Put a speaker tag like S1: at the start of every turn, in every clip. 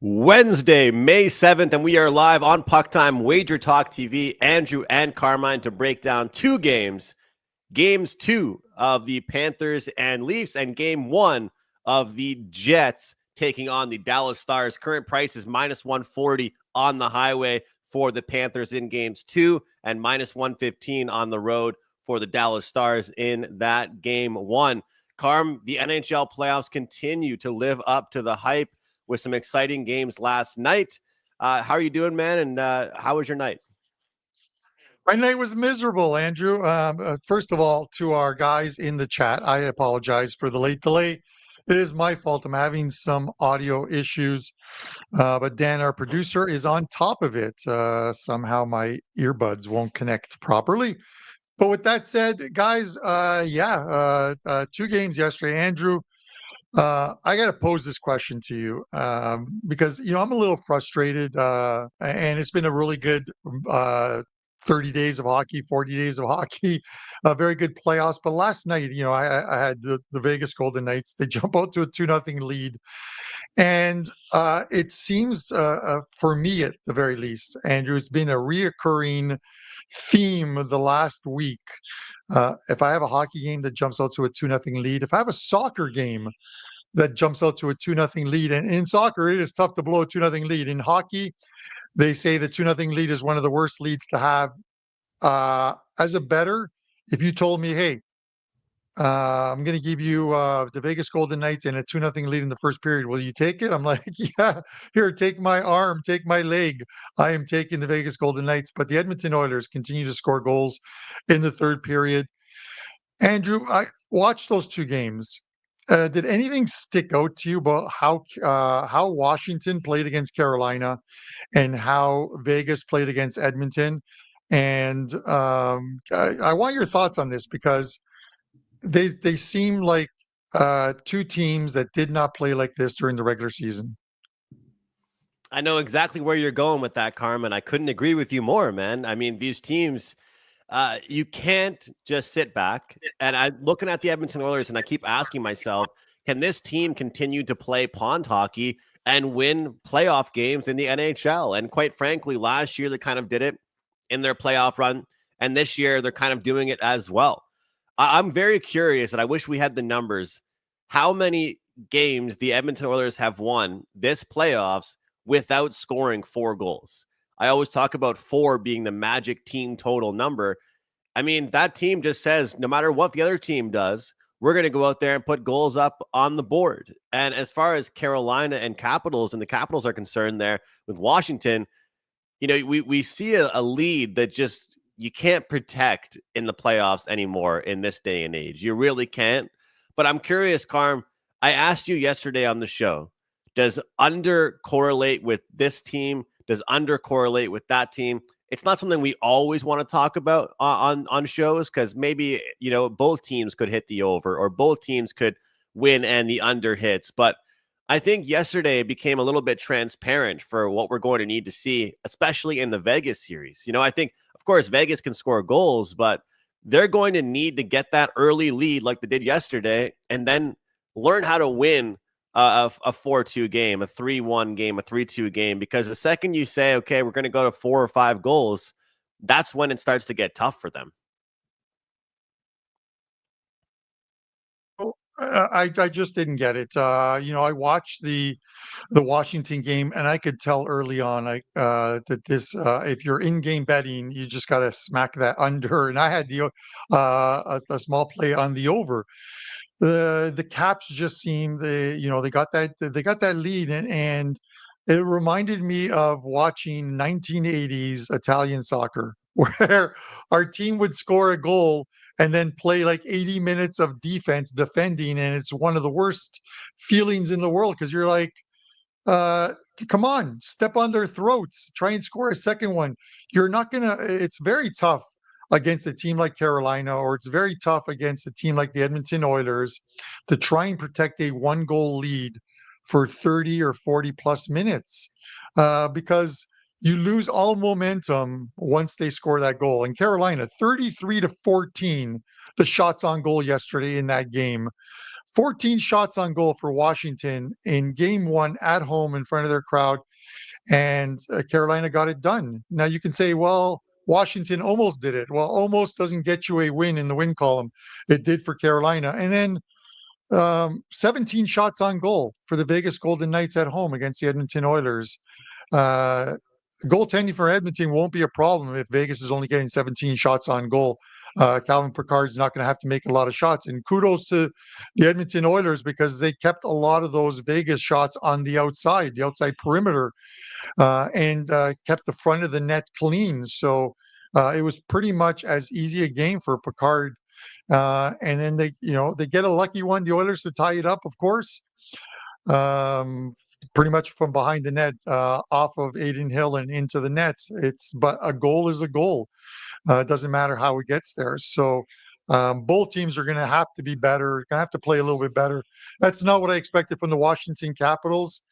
S1: Wednesday, May 7th, and we are live on PuckTime, WagerTalk TV, Andrew and Carmine to break down two games. Games 2 of the Panthers and Leafs, and Game 1 of the Jets taking on the Dallas Stars. Current price is minus 140 on the highway for the Panthers in Games 2 and minus 115 on the road for the Dallas Stars in that Game 1. Carm, the NHL playoffs continue to live up to the hype with some exciting games last night. How are you doing, man? And how was your night?
S2: My night was miserable, Andrew. First of all, to our guys in the chat, I apologize for the late delay. It is my fault. I'm having some audio issues, but Dan, our producer, is on top of it. Somehow my earbuds won't connect properly. But with that said, guys, two games yesterday. Andrew, I got to pose this question to you because I'm a little frustrated, and it's been a really good 30 days of hockey, 40 days of hockey, a very good playoffs. But last night, I had the Vegas Golden Knights. They jump out to a 2-0 lead, and it seems, for me at the very least, Andrew, it's been a reoccurring theme the last week. If I have a hockey game that jumps out to a 2-0 lead, if I have a soccer game that jumps out to a 2-0 lead. And in soccer, it is tough to blow a 2-0 lead. In hockey, they say the 2-0 lead is one of the worst leads to have. As a bettor, if you told me, hey, I'm going to give you the Vegas Golden Knights and a 2-0 lead in the first period, will you take it? I'm like, yeah, here, take my arm, take my leg. I am taking the Vegas Golden Knights. But the Edmonton Oilers continue to score goals in the third period. Andrew, I watched those two games. Did anything stick out to you about how Washington played against Carolina and how Vegas played against Edmonton? And I want your thoughts on this because they seem like two teams that did not play like this during the regular season.
S1: I know exactly where you're going with that, Carmen. I couldn't agree with you more, man. I mean, these teams, you can't just sit back. And I'm looking at the Edmonton Oilers, and I keep asking myself, can this team continue to play pond hockey and win playoff games in the NHL? And quite frankly, last year they kind of did it in their playoff run, and this year they're kind of doing it as well. I'm very curious, and I wish we had the numbers, how many games the Edmonton Oilers have won this playoffs without scoring 4 goals. I always talk about 4 being the magic team total number. I mean, that team just says no matter what the other team does, we're going to go out there and put goals up on the board. And as far as Carolina and Capitals and the Capitals are concerned there with Washington, we see a lead that just you can't protect in the playoffs anymore in this day and age. You really can't. But I'm curious, Carm, I asked you yesterday on the show, does under correlate with this team? Does under correlate with that team? It's not something we always want to talk about on shows because maybe, both teams could hit the over or both teams could win and the under hits. But I think yesterday it became a little bit transparent for what we're going to need to see, especially in the Vegas series. I think, of course, Vegas can score goals, but they're going to need to get that early lead like they did yesterday and then learn how to win a 4-2 game, a 3-1 game, a 3-2 game, because the second you say, okay, we're going to go to 4 or 5 goals, that's when it starts to get tough for them.
S2: I just didn't get it. I watched the Washington game, and I could tell early on that this if you're in game betting, you just got to smack that under. And I had a small play on the over. The Caps just seemed they got that lead, and it reminded me of watching 1980s Italian soccer where our team would score a goal and then play like 80 minutes of defense defending, and it's one of the worst feelings in the world because you're like, uh, come on, step on their throats, try and score a second one. You're not gonna. It's very tough against a team like Carolina, or it's very tough against a team like the Edmonton Oilers to try and protect a 1-goal lead for 30 or 40 plus minutes because you lose all momentum once they score that goal. And Carolina, 33-14, the shots on goal yesterday in that game 14 shots on goal for Washington in game one at home in front of their crowd, and Carolina got it done. Now you can say, well, Washington almost did it. Well, almost doesn't get you a win in the win column. It did for Carolina. And then 17 shots on goal for the Vegas Golden Knights at home against the Edmonton Oilers. Uh, Goaltending for Edmonton won't be a problem if Vegas is only getting 17 shots on goal. Calvin Pickard's not going to have to make a lot of shots. And kudos to the Edmonton Oilers because they kept a lot of those Vegas shots on the outside perimeter, and kept the front of the net clean. So it was pretty much as easy a game for Pickard. And then they get a lucky one, the Oilers, to tie it up, of course. Pretty much from behind the net, off of Aiden Hill and into the net. But a goal is a goal. It doesn't matter how it gets there. So both teams are going to have to be better, going to have to play a little bit better. That's not what I expected from the Washington Capitals.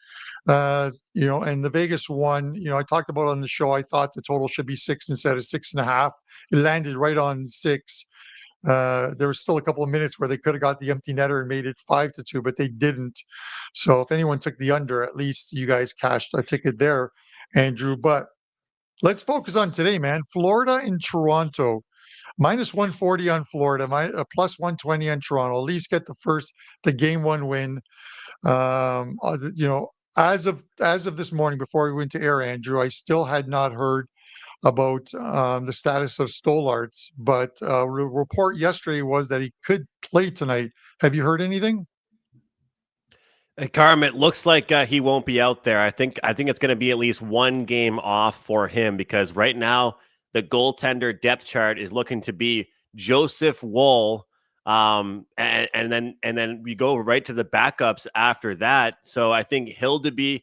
S2: And the Vegas one, I talked about on the show, I thought the total should be 6 instead of 6.5. It landed right on 6. There was still a couple of minutes where they could have got the empty netter and made it 5-2, but they didn't. So if anyone took the under, at least you guys cashed a ticket there, Andrew. But let's focus on today, man. Florida and Toronto. -140 on Florida, +120 on Toronto. Leafs get the game one win. As of this morning, before we went to air, Andrew, I still had not heard about the status of Stolarz, but report yesterday was that he could play tonight. Have you heard anything?
S1: Carm, it looks like he won't be out there. I think it's going to be at least one game off for him because right now the goaltender depth chart is looking to be Joseph Woll, and then we go right to the backups after that. So I think Hildeby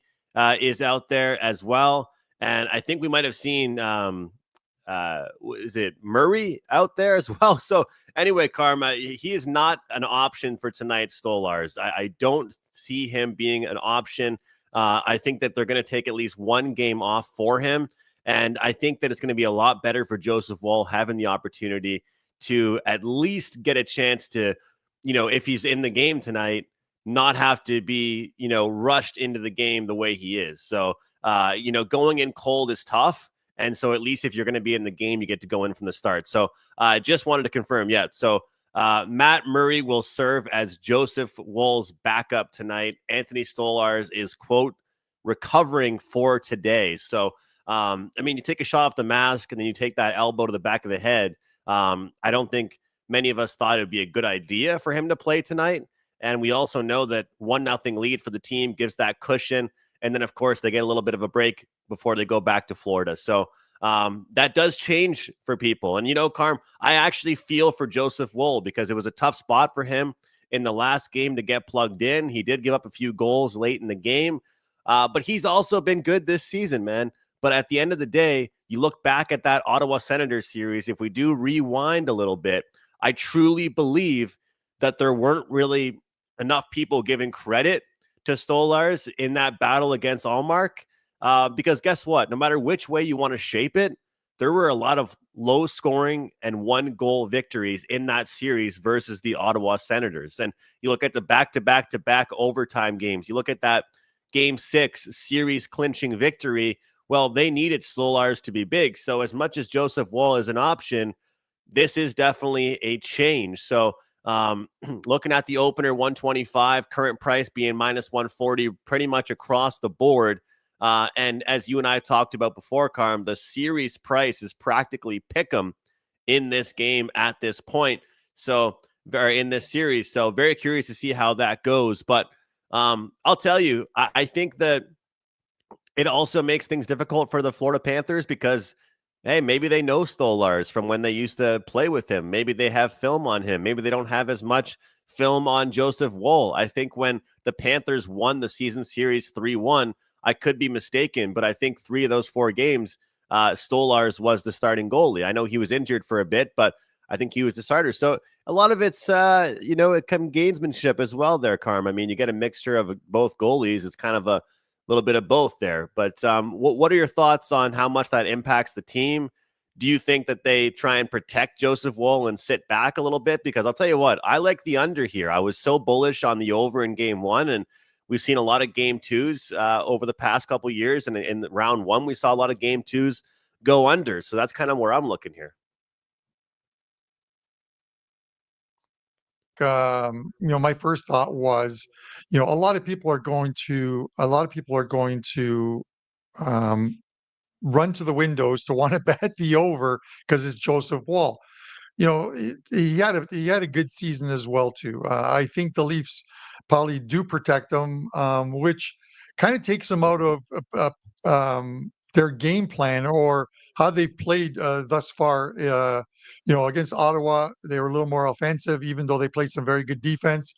S1: is out there as well. And I think we might have seen, is it Murray out there as well? So anyway, Karma, he is not an option for tonight's Stolarz. I don't see him being an option. I think that they're going to take at least one game off for him. And I think that it's going to be a lot better for Joseph Woll having the opportunity to at least get a chance to, if he's in the game tonight, not have to be, rushed into the game the way he is. So, going in cold is tough. And so at least if you're going to be in the game, you get to go in from the start. So I just wanted to confirm. Yeah. So Matt Murray will serve as Joseph Woll's backup tonight. Anthony Stolarz is, quote, recovering for today. So, you take a shot off the mask and then you take that elbow to the back of the head. I don't think many of us thought it would be a good idea for him to play tonight. And we also know that 1-0 lead for the team gives that cushion. And then, of course, they get a little bit of a break before they go back to Florida. So that does change for people. And, Carm, I actually feel for Joseph Woll because it was a tough spot for him in the last game to get plugged in. He did give up a few goals late in the game, but he's also been good this season, man. But at the end of the day, you look back at that Ottawa Senators series, if we do rewind a little bit, I truly believe that there weren't really enough people giving credit to Stolarz in that battle against Allmark. Because guess what? No matter which way you want to shape it, there were a lot of low scoring and 1-goal victories in that series versus the Ottawa Senators. And you look at the back-to-back overtime games. You look at that Game 6 series clinching victory. Well, they needed Stolarz to be big. So as much as Joseph Woll is an option, this is definitely a change. So looking at the opener, 125, current price being -140, pretty much across the board. And as you and I talked about before, Carm, the series price is practically pick 'em in this game at this point. So in this series. So very curious to see how that goes. But I'll tell you, I think that it also makes things difficult for the Florida Panthers because, hey, maybe they know Stolarz from when they used to play with him. Maybe they have film on him. Maybe they don't have as much film on Joseph Woll. I think when the Panthers won the season series 3-1, I could be mistaken, but I think 3 of those 4 games, Stolarz was the starting goalie. I know he was injured for a bit, but I think he was the starter. So a lot of it's, it comes gamesmanship as well there, Carm. You get a mixture of both goalies. It's kind of a little bit of both there. But what are your thoughts on how much that impacts the team? Do you think that they try and protect Joseph Woll and sit back a little bit? Because I'll tell you what, I like the under here. I was so bullish on the over in game one, and we've seen a lot of game twos over the past couple of years. And in round one, we saw a lot of game twos go under. So that's kind of where I'm looking here.
S2: My first thought was, a lot of people are going to um, run to the windows to want to bet the over because it's Joseph Wall. He had a good season as well too. I think the Leafs probably do protect him, which kind of takes them out of their game plan or how they've played thus far. Against Ottawa, they were a little more offensive, even though they played some very good defense.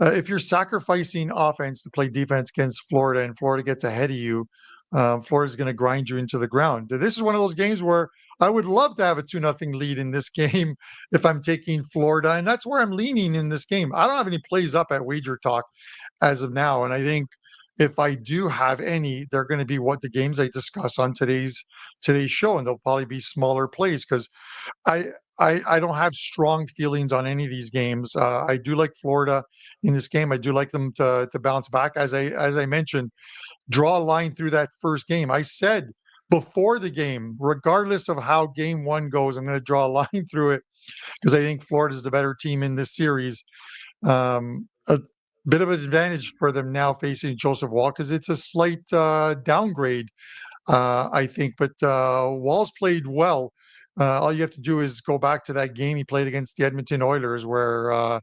S2: If you're sacrificing offense to play defense against Florida and Florida gets ahead of you, Florida's going to grind you into the ground. This is one of those games where I would love to have a 2-0 lead in this game if I'm taking Florida, and that's where I'm leaning in this game. I don't have any plays up at WagerTalk as of now, and I think if I do have any, they're going to be what the games I discuss on today's show, and they'll probably be smaller plays because I don't have strong feelings on any of these games. I do like Florida in this game. I do like them to bounce back. As I mentioned, draw a line through that first game. I said before the game, regardless of how game one goes, I'm going to draw a line through it because I think Florida is the better team in this series. A bit of an advantage for them now facing Joseph Wall because it's a slight downgrade, I think. But Wall's played well. All you have to do is go back to that game he played against the Edmonton Oilers where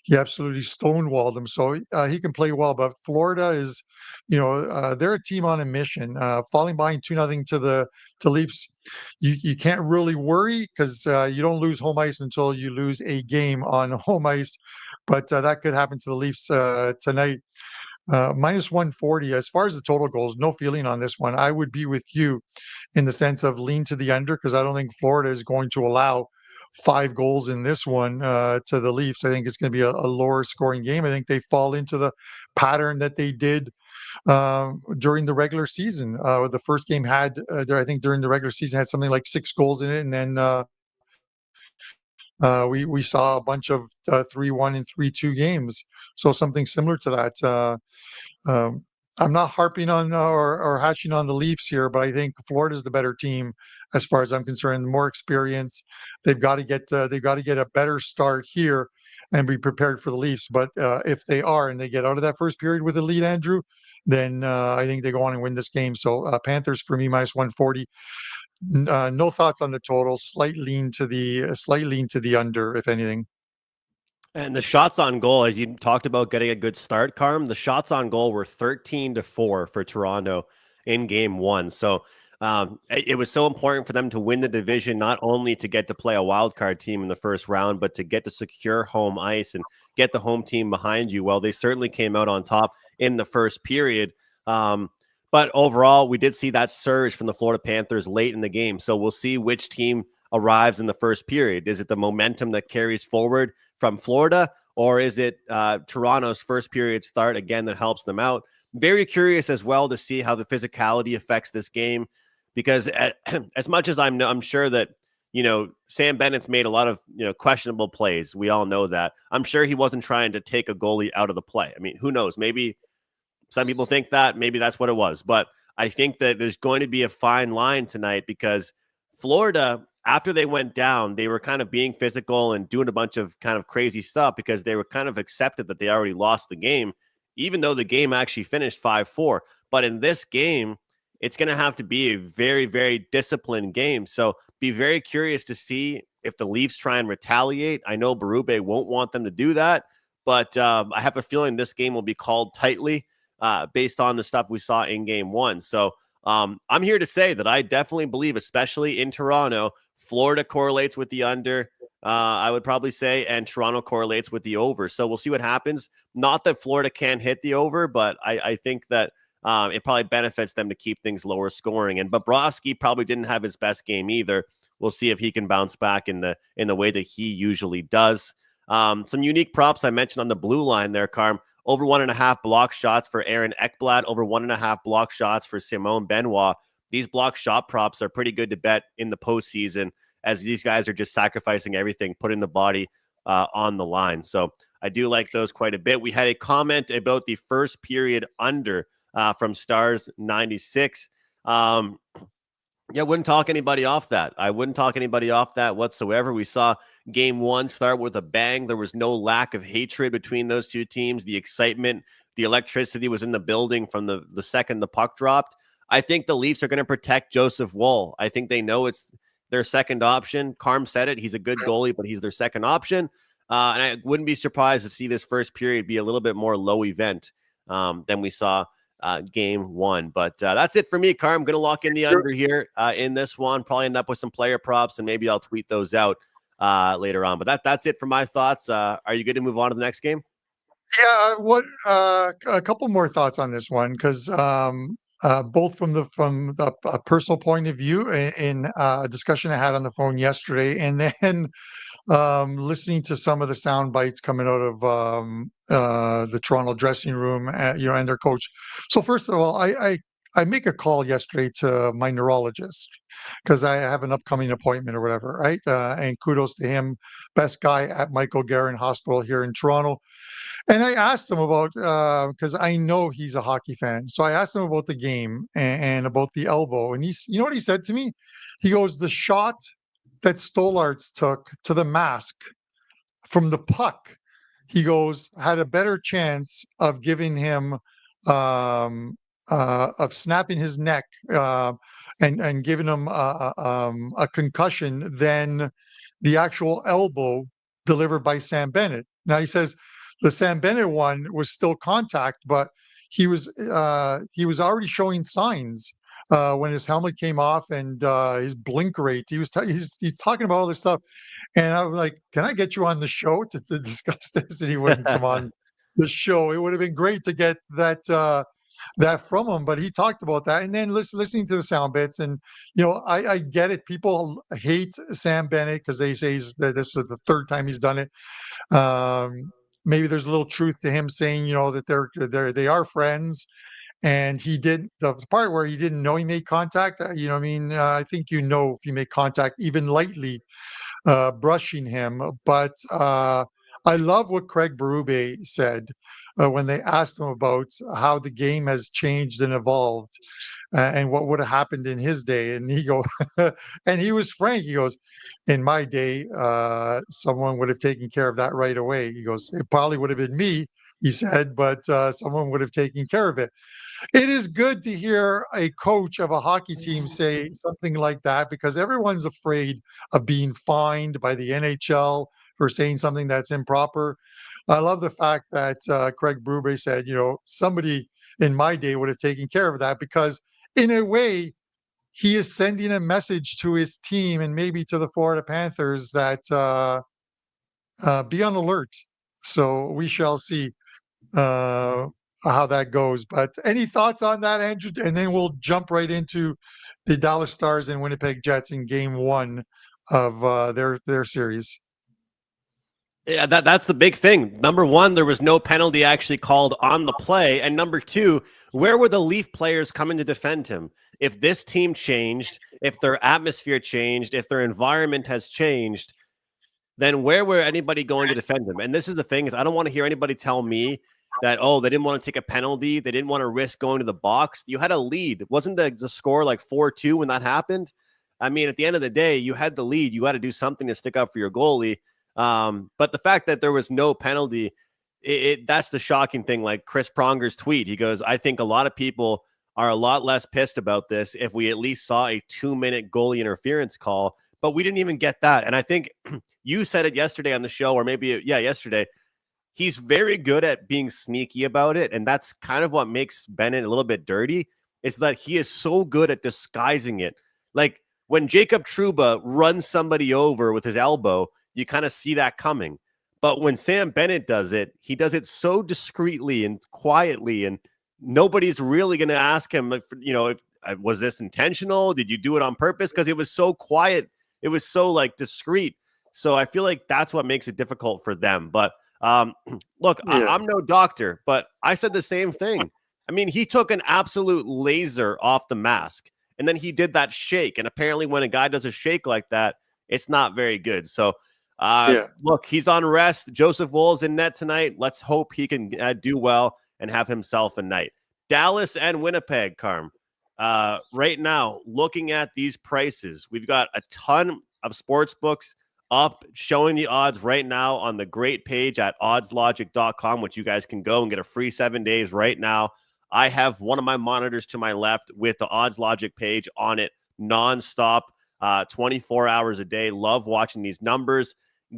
S2: he absolutely stonewalled them. So he can play well. But Florida is, they're a team on a mission. Falling behind 2-0 to Leafs, you can't really worry because you don't lose home ice until you lose a game on home ice. But that could happen to the Leafs tonight. Minus 140. As far as the total goes, no feeling on this one. I would be with you in the sense of lean to the under because I don't think Florida is going to allow 5 goals in this one to the Leafs. I think it's going to be a lower scoring game. I think they fall into the pattern that they did during the regular season. The first game had, I think during the regular season, had something like 6 goals in it, and then we saw a bunch of 3-1 and 3-2 games. So something similar to that. I'm not harping on or hatching on the Leafs here, but I think Florida's the better team as far as I'm concerned. More experience. They've got to get a better start here and be prepared for the Leafs. But if they are and they get out of that first period with a lead, Andrew, then I think they go on and win this game. So Panthers for me minus 140. No thoughts on the total. Slight lean to the under, if anything.
S1: And the shots on goal, as you talked about getting a good start, Carm, the shots on goal were 13-4 for Toronto in game one. So it was so important for them to win the division, not only to get to play a wild card team in the first round, but to get to secure home ice and get the home team behind you. Well, they certainly came out on top in the first period. But overall, we did see that surge from the Florida Panthers late in the game. So we'll see which team arrives in the first period. Is it the momentum that carries forward from Florida, or is it Toronto's first period start again that helps them out? Very curious as well to see how the physicality affects this game, because as much as I'm sure that Sam Bennett's made a lot of questionable plays. We all know that. I'm sure he wasn't trying to take a goalie out of the play. I mean, who knows? Maybe some people think that. Maybe that's what it was. But I think that there's going to be a fine line tonight because Florida, after they went down, they were kind of being physical and doing a bunch of kind of crazy stuff because they were kind of accepted that they already lost the game, even though the game actually finished 5-4. But in this game, it's going to have to be a very, very disciplined game. So be very curious to see if the Leafs try and retaliate. I know Berube won't want them to do that, but I have a feeling this game will be called tightly based on the stuff we saw in game one. So I'm here to say that I definitely believe, especially in Toronto, Florida correlates with the under, I would probably say, and Toronto correlates with the over. So we'll see what happens. Not that Florida can hit the over, but I think that it probably benefits them to keep things lower scoring. And Bobrovsky probably didn't have his best game either. We'll see if he can bounce back in the way that he usually does. Some unique props I mentioned on the blue line there, Carm. Over 1.5 block shots for Aaron Ekblad, over 1.5 block shots for Simone Benoit. these block shot props are pretty good to bet in the postseason, as these guys are just sacrificing everything, putting the body on the line. So I do like those quite a bit. We had a comment about the first period under from Stars 96. Yeah, wouldn't talk anybody off that. I wouldn't talk anybody off that whatsoever. We saw game one start with a bang. There was no lack of hatred between those two teams. The excitement, the electricity was in the building from the second the puck dropped. I think the Leafs are going to protect Joseph Woll. I think they know it's their second option. Carm said it. He's a good goalie, but he's their second option. And I wouldn't be surprised to see this first period be a little bit more low event than we saw game one. But that's it for me, Carm. I'm going to lock in the under here in this one. Probably end up with some player props, and maybe I'll tweet those out later on. But that's it for my thoughts. Are you good to move on to the next game?
S2: Yeah, a couple more thoughts on this one, because both from the personal point of view in a discussion I had on the phone yesterday, and then listening to some of the sound bites coming out of the Toronto dressing room, and their coach. So first of all, I make a call yesterday to my neurologist because I have an upcoming appointment or whatever, right? And kudos to him, best guy at Michael Garron Hospital here in Toronto. And I asked him about, because I know he's a hockey fan. So I asked him about the game and about the elbow. And you know what he said to me? He goes, the shot that Stollarts took to the mask from the puck, he goes, had a better chance of giving him, of snapping his neck and giving him a concussion than the actual elbow delivered by Sam Bennett. Now he says, the Sam Bennett one was still contact, but he was already showing signs when his helmet came off and his blink rate. He's talking about all this stuff, and I was like, "Can I get you on the show to discuss this?" And he wouldn't come on the show. It would have been great to get that from him, but he talked about that. And then listening to the sound bits, and I get it. People hate Sam Bennett because they say that this is the third time he's done it. Maybe there's a little truth to him saying, that they are friends, and he did the part where he didn't know he made contact. I think if you make contact even lightly, brushing him. But I love what Craig Berube said when they asked him about how the game has changed and evolved, and what would have happened in his day. And and he was frank. He goes, in my day, someone would have taken care of that right away. He goes, it probably would have been me, he said, but someone would have taken care of it. It is good to hear a coach of a hockey team say something like that, because everyone's afraid of being fined by the NHL for saying something that's improper. I love the fact that Craig Berube said, somebody in my day would have taken care of that, because in a way, he is sending a message to his team and maybe to the Florida Panthers that be on alert. So we shall see how that goes. But any thoughts on that, Andrew? And then we'll jump right into the Dallas Stars and Winnipeg Jets in game one of their series.
S1: Yeah, that's the big thing. Number one, there was no penalty actually called on the play. And number two, where were the Leaf players coming to defend him? If this team changed, if their atmosphere changed, if their environment has changed, then where were anybody going to defend him? And this is the thing, is I don't want to hear anybody tell me that, they didn't want to take a penalty. They didn't want to risk going to the box. You had a lead. Wasn't the score like 4-2 when that happened? I mean, at the end of the day, you had the lead. You got to do something to stick up for your goalie. But the fact that there was no penalty, that's the shocking thing. Like Chris Pronger's tweet, he goes, I think a lot of people are a lot less pissed about this if we at least saw a 2-minute goalie interference call, but we didn't even get that. And I think you said it yesterday on the show, or maybe, yesterday, he's very good at being sneaky about it. And that's kind of what makes Bennett a little bit dirty. It's that he is so good at disguising it. Like when Jacob Trouba runs somebody over with his elbow, you kind of see that coming. But when Sam Bennett does it, he does it so discreetly and quietly, and nobody's really going to ask him, if was this intentional? Did you do it on purpose? Because it was so quiet. It was so discreet. So I feel like that's what makes it difficult for them. But look, yeah. I'm no doctor, but I said the same thing. I mean, he took an absolute laser off the mask. And then he did that shake. And apparently when a guy does a shake like that, it's not very good. So look, he's on rest. Joseph Wool's in net tonight. Let's hope he can do well and have himself a night. Dallas and Winnipeg, Carm. Right now, looking at these prices, we've got a ton of sports books up showing the odds right now on the great page at oddslogic.com, which you guys can go and get a free 7 days right now. I have one of my monitors to my left with the Odds Logic page on it nonstop, 24 hours a day. Love watching these numbers.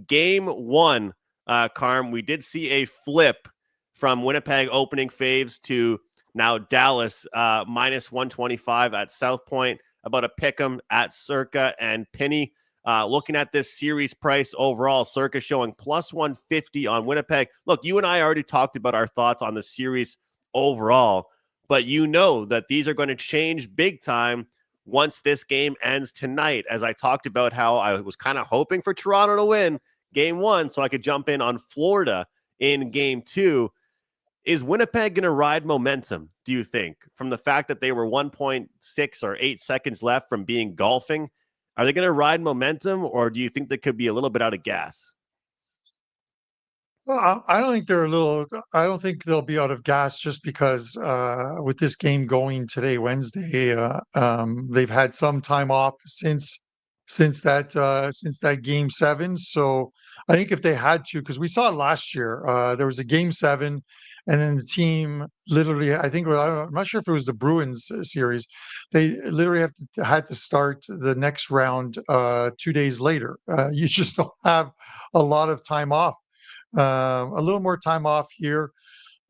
S1: Game one, Carm, we did see a flip from Winnipeg opening faves to now Dallas minus 125 at South Point, about a pick'em at Circa and Penny. Looking at this series price overall, Circa showing plus 150 on Winnipeg. Look, you and I already talked about our thoughts on the series overall, but you know that these are going to change big time once this game ends tonight. As I talked about how I was kind of hoping for Toronto to win game one so I could jump in on Florida in game two. Is Winnipeg going to ride momentum, do you think, from the fact that they were 1.6 or 8 seconds left from being golfing? Are they going to ride momentum, or do you think they could be a little bit out of gas?
S2: Well, I don't think they'll be out of gas just because with this game going today, Wednesday, they've had some time off since that game seven. So I think if they had to, because we saw it last year, there was a game seven, and then the team literally, I'm not sure if it was the Bruins series, they literally had to start the next round 2 days later. You just don't have a lot of time off. A little more time off here.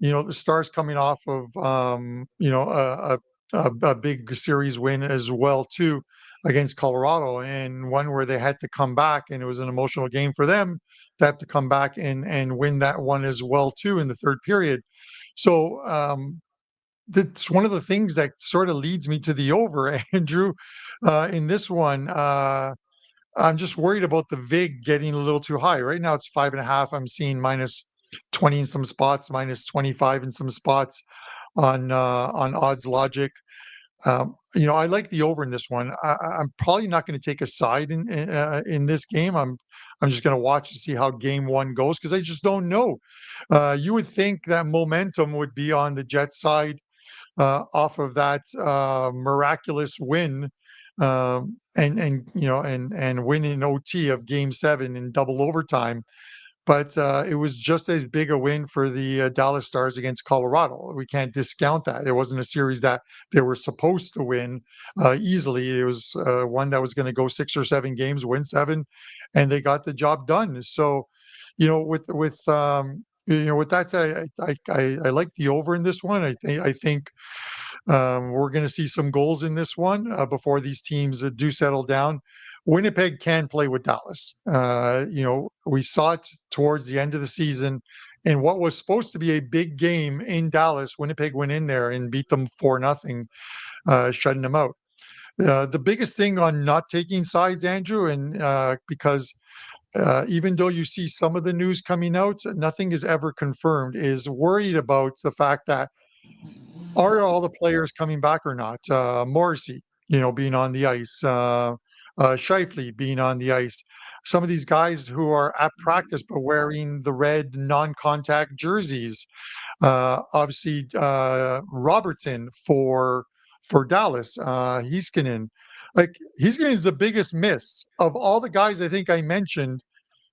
S2: The Stars coming off of a big series win as well too against Colorado, and one where they had to come back, and it was an emotional game for them to have to come back and win that one as well too in the third period. So that's one of the things that sort of leads me to the over, Andrew, in this one. I'm just worried about the VIG getting a little too high. Right now it's 5.5. I'm seeing minus 20 in some spots, minus 25 in some spots on Odds Logic. I like the over in this one. I'm probably not going to take a side in this game. I'm just going to watch to see how game one goes because I just don't know. You would think that momentum would be on the Jets side off of that miraculous win and win in OT of Game 7 in double overtime. But it was just as big a win for the Dallas Stars against Colorado. We can't discount that. It wasn't a series that they were supposed to win easily. It was one that was going to go 6 or 7 games, win 7, and they got the job done. So, with that said, I like the over in this one. I think we're going to see some goals in this one before these teams do settle down. Winnipeg can play with Dallas. We saw it towards the end of the season. In what was supposed to be a big game in Dallas, Winnipeg went in there and beat them 4-0, shutting them out. The biggest thing on not taking sides, Andrew, and because even though you see some of the news coming out, nothing is ever confirmed, is worried about the fact that are all the players coming back or not? Morrissey, being on the ice, Scheifele being on the ice. Some of these guys who are at practice but wearing the red non-contact jerseys. Obviously, Robertson for Dallas, Heiskanen. Like Heiskanen is the biggest miss of all the guys I think I mentioned.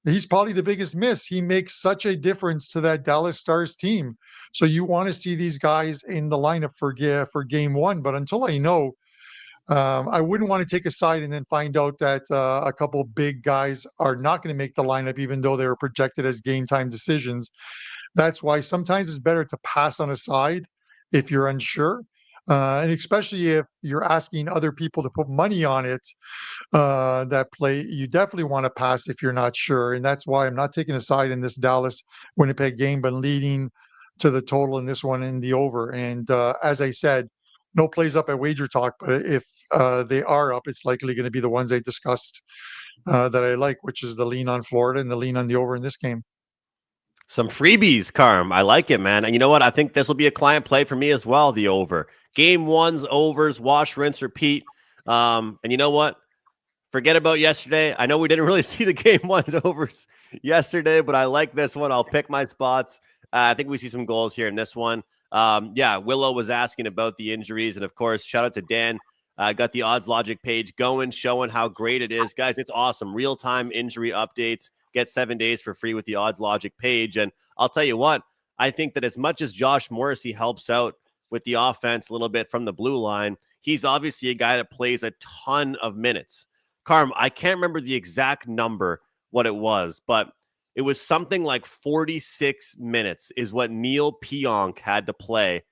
S2: He's probably the biggest miss. He makes such a difference to that Dallas Stars team. So you want to see these guys in the lineup for game one. But until I know, I wouldn't want to take a side and then find out that a couple big guys are not going to make the lineup, even though they were projected as game time decisions. That's why sometimes it's better to pass on a side if you're unsure. And especially if you're asking other people to put money on it, that play, you definitely want to pass if you're not sure. And that's why I'm not taking a side in this Dallas Winnipeg game, but leading to the total in this one in the over. And as I said, no plays up at WagerTalk, but if they are up, it's likely going to be the ones I discussed that I like, which is the lean on Florida and the lean on the over in this game.
S1: Some freebies, Carm. I like it, man. And you know what? I think this will be a client play for me as well, the over. Game one's overs, wash, rinse, repeat. And you know what? Forget about yesterday. I know we didn't really see the game ones overs yesterday, but I like this one. I'll pick my spots. I think we see some goals here in this one. Yeah, Willow was asking about the injuries. And of course, shout out to Dan. Got the odds logic page going, showing how great it is. Guys, it's awesome. Real-time injury updates. Get 7 days for free with the odds logic page. And I'll tell you what, I think that as much as Josh Morrissey helps out with the offense a little bit from the blue line, he's obviously a guy that plays a ton of minutes. Carm, I can't remember the exact number, what it was, but it was something like 46 minutes is what Neil Pionk had to play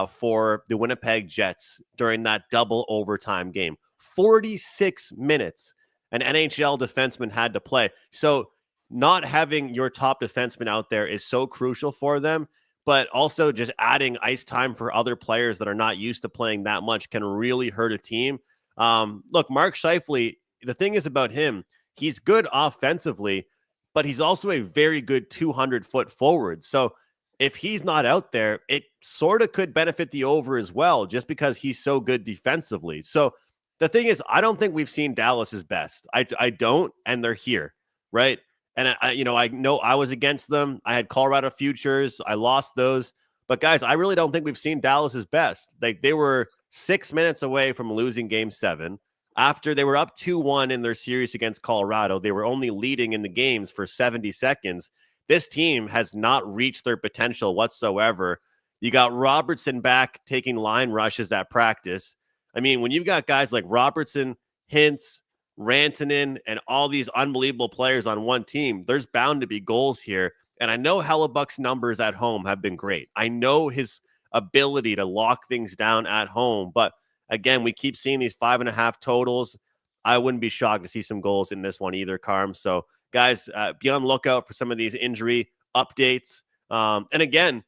S1: for the Winnipeg Jets during that double overtime game. 46 minutes an NHL defenseman had to play. So not having your top defenseman out there is so crucial for them, but also just adding ice time for other players that are not used to playing that much can really hurt a team. Look, Mark Scheifele, the thing is about him, he's good offensively, but he's also a very good 200-foot forward. So if he's not out there, it sort of could benefit the over as well, just because he's so good defensively. So the thing is, I don't think we've seen Dallas's best. I don't, and they're here, right? And I know I was against them. I had Colorado futures. I lost those. But guys, I really don't think we've seen Dallas's best. Like, they were 6 minutes away from losing Game 7. After they were up 2-1 in their series against Colorado, they were only leading in the games for 70 seconds. This team has not reached their potential whatsoever. You got Robertson back taking line rushes at practice. I mean, when you've got guys like Robertson, Hintz, Rantanen, and all these unbelievable players on one team, there's bound to be goals here. And I know Hellebuck's numbers at home have been great. I know his ability to lock things down at home, but again, we keep seeing these 5.5 totals. I wouldn't be shocked to see some goals in this one either, Carm. So, guys, be on the lookout for some of these injury updates. And again,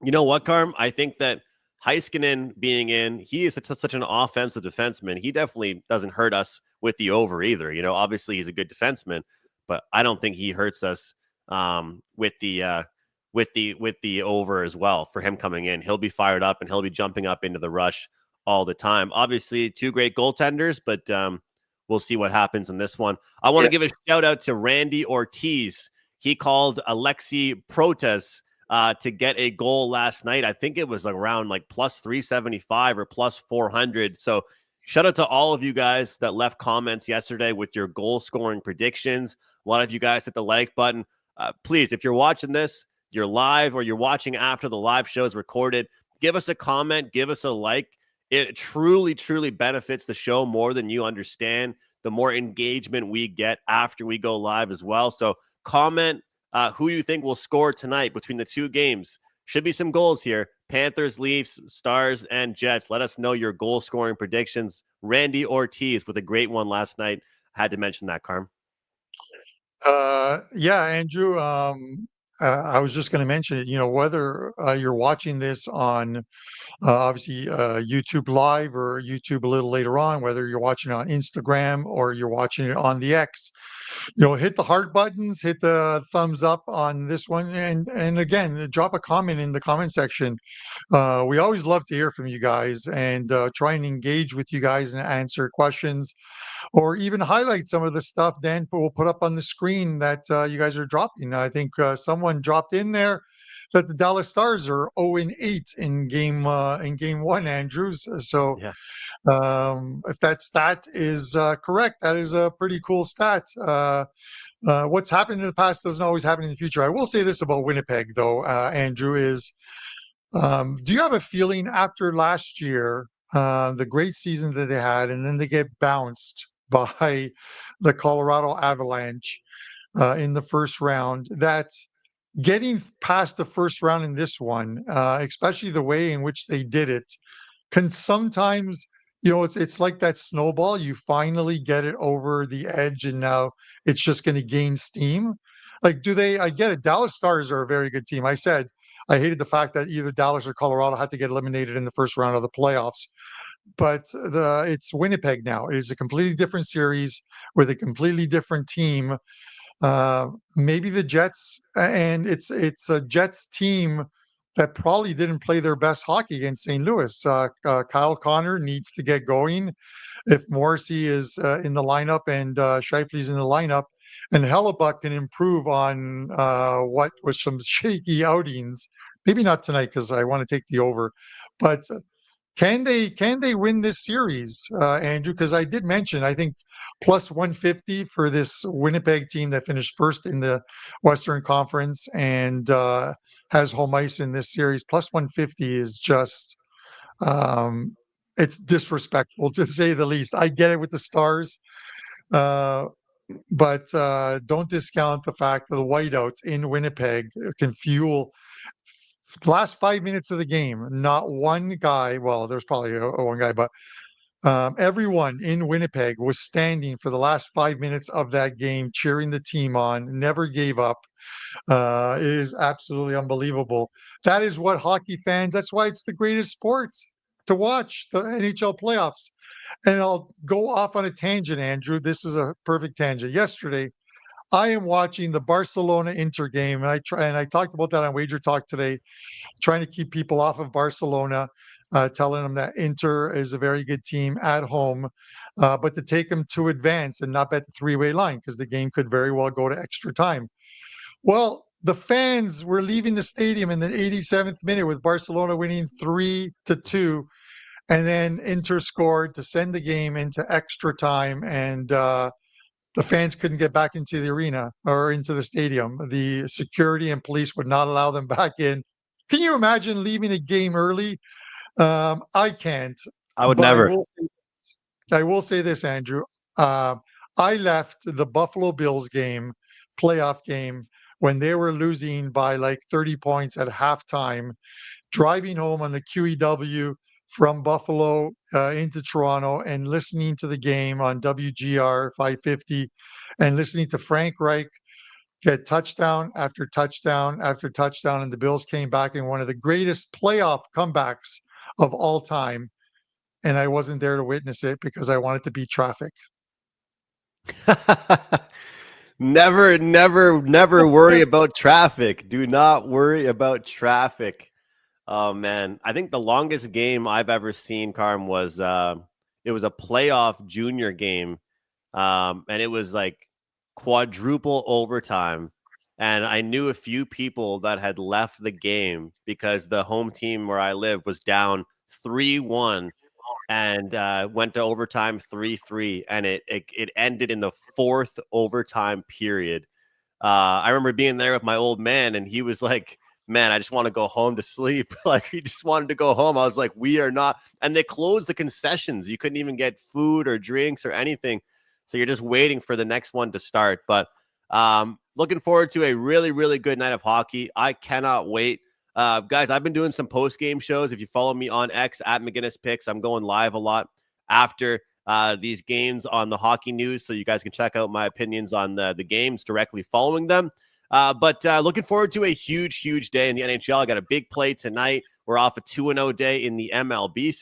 S1: you know what, Carm? I think that Heiskanen being in, he is such an offensive defenseman. He definitely doesn't hurt us with the over either. You know, obviously he's a good defenseman, but I don't think he hurts us with the over as well. For him coming in, he'll be fired up and he'll be jumping up into the rush all the time. Obviously, two great goaltenders, but we'll see what happens in this one. I want to give a shout out to Randy Ortiz. He called Alexi Protas to get a goal last night. I think it was around like plus 375 or plus 400. So shout out to all of you guys that left comments yesterday with your goal scoring predictions. A lot of you guys hit the like button. Please, if you're watching this, you're live or you're watching after the live show is recorded, give us a comment, give us a like. It truly, truly benefits the show more than you understand. The more engagement we get after we go live as well. So comment who you think will score tonight between the two games. Should be some goals here. Panthers, Leafs, Stars, and Jets. Let us know your goal scoring predictions. Randy Ortiz with a great one last night. I had to mention that, Carm.
S2: Yeah, Andrew. I was just going to mention it. You know, whether you're watching this on obviously YouTube Live or YouTube a little later on, whether you're watching it on Instagram or you're watching it on the X, you know, hit the heart buttons, hit the thumbs up on this one, and again, drop a comment in the comment section. We always love to hear from you guys and try and engage with you guys and answer questions, or even highlight some of the stuff Dan will put up on the screen that you guys are dropping. I think someone dropped in there that the Dallas Stars are 0-8 in game one, Andrews. So
S1: Yeah.
S2: if that stat is correct, that is a pretty cool stat. What's happened in the past doesn't always happen in the future. I will say this about Winnipeg, though, Andrew, is do you have a feeling after last year, the great season that they had, and then they get bounced by the Colorado Avalanche in the first round, that getting past the first round in this one, especially the way in which they did it, can sometimes, you know, it's like that snowball. You finally get it over the edge, and now it's just going to gain steam. Like, I get it. Dallas Stars are a very good team. I said I hated the fact that either Dallas or Colorado had to get eliminated in the first round of the playoffs. But it's Winnipeg now. It is a completely different series with a completely different team. Maybe the Jets, and it's a Jets team that probably didn't play their best hockey against St. Louis. Kyle Connor needs to get going. If Morrissey is in the lineup and Scheifele's in the lineup, and Hellebuck can improve on what was some shaky outings. Maybe not tonight because I want to take the over, but can they win this series, Andrew? Because I did mention I think plus 150 for this Winnipeg team that finished first in the Western Conference and has home ice in this series. Plus 150 is just um, it's disrespectful to say the least. I get it with the Stars, uh, but don't discount the fact that the whiteouts in Winnipeg can fuel the last 5 minutes of the game. Not one guy, well, there's probably one guy, but everyone in Winnipeg was standing for the last 5 minutes of that game, cheering the team on, never gave up. It is absolutely unbelievable. That is what hockey fans, that's why it's the greatest sport to watch, the NHL playoffs. And I'll go off on a tangent, Andrew. This is a perfect tangent. Yesterday, I am watching the Barcelona Inter game, and I talked about that on Wager Talk today, trying to keep people off of Barcelona, telling them that Inter is a very good team at home, but to take them to advance and not bet the three-way line because the game could very well go to extra time. Well, the fans were leaving the stadium in the 87th minute with Barcelona winning 3-2, and then Inter scored to send the game into extra time, and the fans couldn't get back into the arena or into the stadium. The security and police would not allow them back in. Can you imagine leaving a game early? I can't,
S1: I would
S2: but
S1: never.
S2: I will say this, Andrew. I left the Buffalo Bills game, playoff game, when they were losing by like 30 points at halftime, driving home on the QEW from Buffalo into Toronto and listening to the game on WGR 550 and listening to Frank Reich get touchdown after touchdown after touchdown. And the Bills came back in one of the greatest playoff comebacks of all time. And I wasn't there to witness it because I wanted to beat traffic.
S1: Never worry about traffic. Do not worry about traffic. Oh man, I think the longest game I've ever seen, Carm, was it was a playoff junior game, and it was like quadruple overtime. And I knew a few people that had left the game because the home team where I live was down 3-1 and went to overtime 3-3, and it ended in the fourth overtime period. I remember being there with my old man, and he was like, man, I just want to go home to sleep. Like, he just wanted to go home. I was like, we are not. And they closed the concessions. You couldn't even get food or drinks or anything. So you're just waiting for the next one to start. But looking forward to a really, really good night of hockey. I cannot wait. Guys, I've been doing some post-game shows. If you follow me on X at McInnis Picks, I'm going live a lot after these games on the hockey news. So you guys can check out my opinions on the games directly following them. But looking forward to a huge, huge day in the NHL. I got a big play tonight. We're off a 2-0 day in the MLB.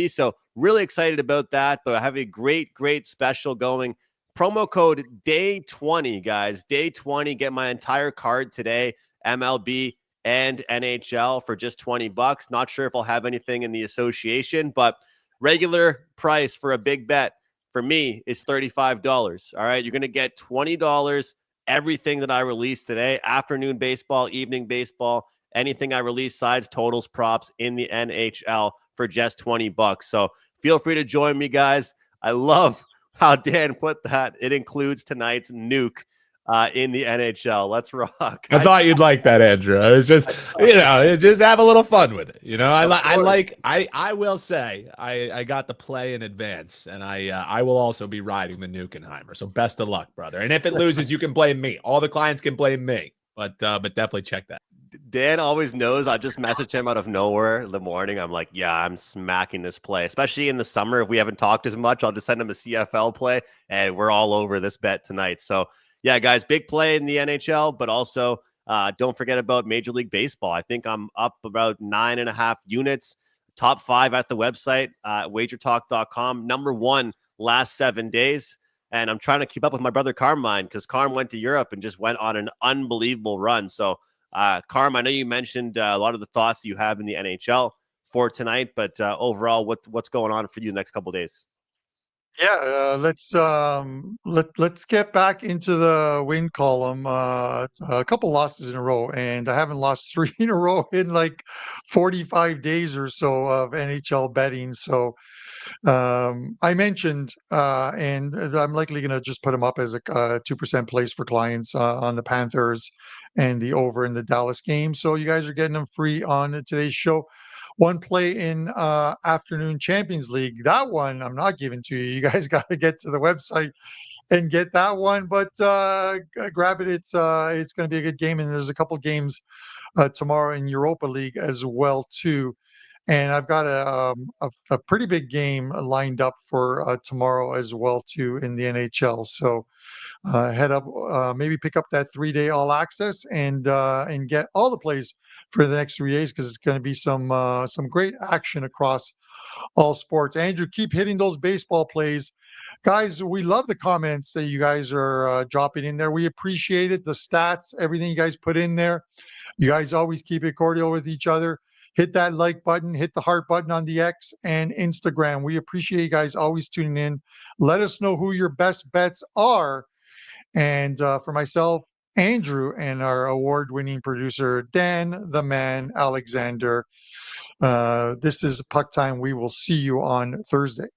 S1: So really excited about that. But I have a great, great special going. Promo code DAY20, guys. Day20. Get my entire card today. MLB and NHL for just $20. Not sure if I'll have anything in the association, but regular price for a big bet for me is $35. All right. You're going to get $20. Everything that I release today, afternoon baseball, evening baseball, anything I release, sides, totals, props in the NHL for just $20. So feel free to join me, guys. I love how Dan put that. It includes tonight's nuke in the NHL. Let's rock.
S3: I thought you'd like that, Andrew. I was just, just have a little fun with it. I will say I got the play in advance, and I will also be riding the Nukenheimer. So best of luck, brother. And if it loses, you can blame me. All the clients can blame me, but definitely check that.
S1: Dan always knows. I just message him out of nowhere in the morning. I'm like, yeah, I'm smacking this play, especially in the summer. If we haven't talked as much, I'll just send him a CFL play, and we're all over this bet tonight. So yeah, guys, big play in the NHL, but also don't forget about Major League Baseball. I think I'm up about 9.5 units, top 5 at the website, WagerTalk.com, number 1 last 7 days. And I'm trying to keep up with my brother Carmine because Carm went to Europe and just went on an unbelievable run. So Carm, I know you mentioned a lot of the thoughts you have in the NHL for tonight, but overall, what's going on for you the next couple of days?
S2: Yeah, let's get back into the win column. A couple losses in a row, and I haven't lost 3 in a row in like 45 days or so of NHL betting. So I mentioned, and I'm likely going to just put them up as a 2% place for clients on the Panthers and the over in the Dallas game. So you guys are getting them free on today's show. One play in afternoon Champions League. That one I'm not giving to you. You guys got to get to the website and get that one. But grab it. It's going to be a good game, and there's a couple games tomorrow in Europa League as well too. And I've got a pretty big game lined up for tomorrow as well too in the NHL. So head up, maybe pick up that 3-day all access and get all the plays for the next 3 days, because it's going to be some great action across all sports. Andrew, keep hitting those baseball plays. Guys, we love the comments that you guys are dropping in there. We appreciate it. The stats, everything you guys put in there. You guys always keep it cordial with each other. Hit that like button, hit the heart button on the X and Instagram. We appreciate you guys always tuning in. Let us know who your best bets are. And for myself, Andrew, and our award-winning producer, Dan, the man, Alexander, this is Puck Time. We will see you on Thursday.